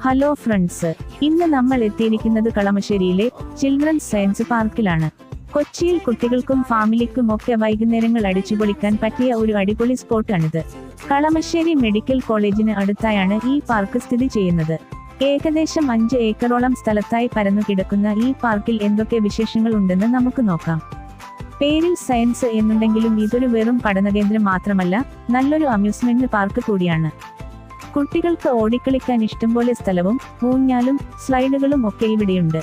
Hello friends, ഇന്ന് നമ്മൾ എത്തിയിരിക്കുന്നത് കളമശ്ശേരിയിലെ ചിൽഡ്രൻസ് സയൻസ് പാർക്കിലാണ്. കൊച്ചിയിൽ കുട്ടികൾക്കും ഫാമിലിക്കും ഒക്കെ വൈകുന്നേരങ്ങൾ അടിച്ചുപൊളിക്കാൻ പറ്റിയ ഒരു അടിപൊളി സ്പോട്ടാണിത്. കളമശ്ശേരി മെഡിക്കൽ കോളേജിന് അടുത്തായാണ് ഈ പാർക്ക് സ്ഥിതി ചെയ്യുന്നത്. ഏകദേശം 5 ഏക്കറോളം സ്ഥലത്തായി പരന്നു കിടക്കുന്ന ഈ പാർക്കിൽ എന്തൊക്കെ വിശേഷങ്ങൾ ഉണ്ടെന്ന് നമുക്ക് നോക്കാം. പേരിൽ സയൻസ് എന്നുണ്ടെങ്കിലും ഇതൊരു വെറും പഠനകേന്ദ്രം മാത്രമല്ല, നല്ലൊരു അമ്യൂസ്മെന്റ് പാർക്ക് കൂടിയാണ്. കുട്ടികൾക്ക് ഓടിക്കളിക്കാൻ ഇഷ്ടംപോലെ സ്ഥലവും ഊഞ്ഞാലും സ്ലൈഡുകളും ഒക്കെ ഇവിടെയുണ്ട്.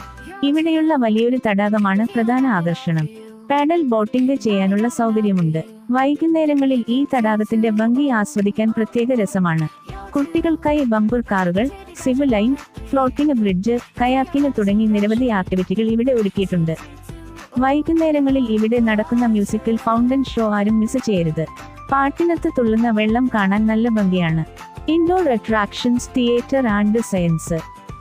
ഇവിടെയുള്ള വലിയൊരു തടാകമാണ് പ്രധാന ആകർഷണം. പാഡൽ ബോട്ടിംഗ് ചെയ്യാനുള്ള സൗകര്യമുണ്ട്. വൈകുന്നേരങ്ങളിൽ ഈ തടാകത്തിന്റെ ഭംഗി ആസ്വദിക്കാൻ പ്രത്യേക രസമാണ്. കുട്ടികൾക്കായി ബമ്പർ കാറുകൾ, zip line, floating bridge, kayaking തുടങ്ങി നിരവധി ആക്ടിവിറ്റികൾ ഇവിടെ ഒരുക്കിയിട്ടുണ്ട്. വൈകുന്നേരങ്ങളിൽ ഇവിടെ നടക്കുന്ന മ്യൂസിക്കൽ ഫൗണ്ടൻ ഷോ ആരും മിസ് ചെയ്യരുത്. പാട്ടിനത്ത് തുള്ളുന്ന വെള്ളം കാണാൻ നല്ല ഭംഗിയാണ്. Indoor attractions, theatre and science,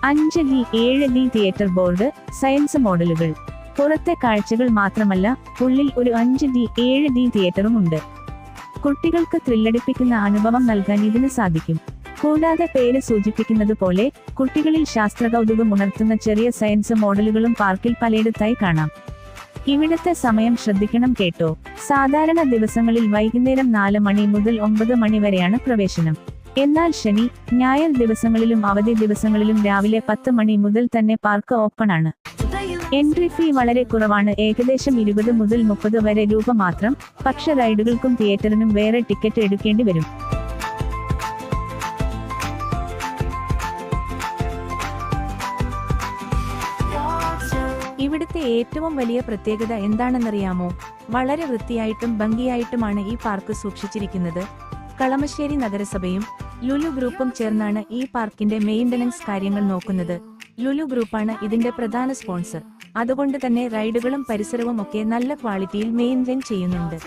5D 7D theatre board, science മോഡലുകൾ. പുറത്തെ കാഴ്ചകൾ മാത്രമല്ല, ഉള്ളിൽ ഒരു 5D 7D തിയേറ്ററും ഉണ്ട്. കുട്ടികൾക്ക് ത്രില്ലടിപ്പിക്കുന്ന അനുഭവം നൽകാൻ ഇതിന് സാധിക്കും. കൂടാതെ പേര് സൂചിപ്പിക്കുന്നത് പോലെ കുട്ടികളിൽ ശാസ്ത്രകൗതുകം ഉണർത്തുന്ന ചെറിയ സയൻസ് മോഡലുകളും പാർക്കിൽ പലയിടത്തായി കാണാം. ഇവിടത്തെ സമയം ശ്രദ്ധിക്കണം കേട്ടോ. സാധാരണ ദിവസങ്ങളിൽ വൈകുന്നേരം 4 മണി മുതൽ 9 മണി വരെയാണ് പ്രവേശനം. എന്നാൽ ശനി, ഞായർ ദിവസങ്ങളിലും അവധി ദിവസങ്ങളിലും രാവിലെ 10 മണി മുതൽ തന്നെ പാർക്ക് ഓപ്പൺ ആണ്. എൻട്രി ഫീ വളരെ കുറവാണ്, ഏകദേശം 20 മുതൽ 30 വരെ രൂപ മാത്രം. പക്ഷെ റൈഡുകൾക്കും തിയേറ്ററിനും വേറെ ടിക്കറ്റ് എടുക്കേണ്ടി വരും. ഇവിടുത്തെ ഏറ്റവും വലിയ പ്രത്യേകത എന്താണെന്നറിയാമോ? വളരെ വൃത്തിയായിട്ടും ഭംഗിയായിട്ടുമാണ് ഈ പാർക്ക് സൂക്ഷിച്ചിരിക്കുന്നത്. കളമശ്ശേരി നഗരസഭയും ലുലു ഗ്രൂപ്പും ചേർന്നാണ് ഈ പാർക്കിന്റെ മെയിന്റനൻസ് കാര്യങ്ങൾ നോക്കുന്നത്. ലുലു ഗ്രൂപ്പാണ് ഇതിന്റെ പ്രധാന സ്പോൺസർ. അതുകൊണ്ട് തന്നെ റൈഡുകളും പരിസരവും ഒക്കെ നല്ല ക്വാളിറ്റിയിൽ മെയിൻറ്റെയിൻ ചെയ്യുന്നുണ്ട്.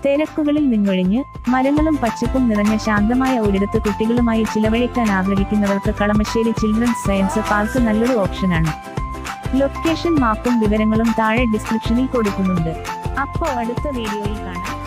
തിരക്കുകളിൽ നിന്നൊഴിഞ്ഞ് മരങ്ങളും പച്ചപ്പും നിറഞ്ഞ ശാന്തമായ ഒരിടത്ത് കുട്ടികളുമായി ചിലവഴിക്കാൻ ആഗ്രഹിക്കുന്നവർക്ക് കളമശ്ശേരി ചിൽഡ്രൻസ് സയൻസ് പാർക്ക് നല്ലൊരു ഓപ്ഷനാണ്. ലൊക്കേഷൻ മാപ്പും വിവരങ്ങളും താഴെ ഡിസ്ക്രിപ്ഷനിൽ കൊടുക്കുന്നുണ്ട്. അപ്പോൾ അടുത്ത വീഡിയോയിൽ കാണാം.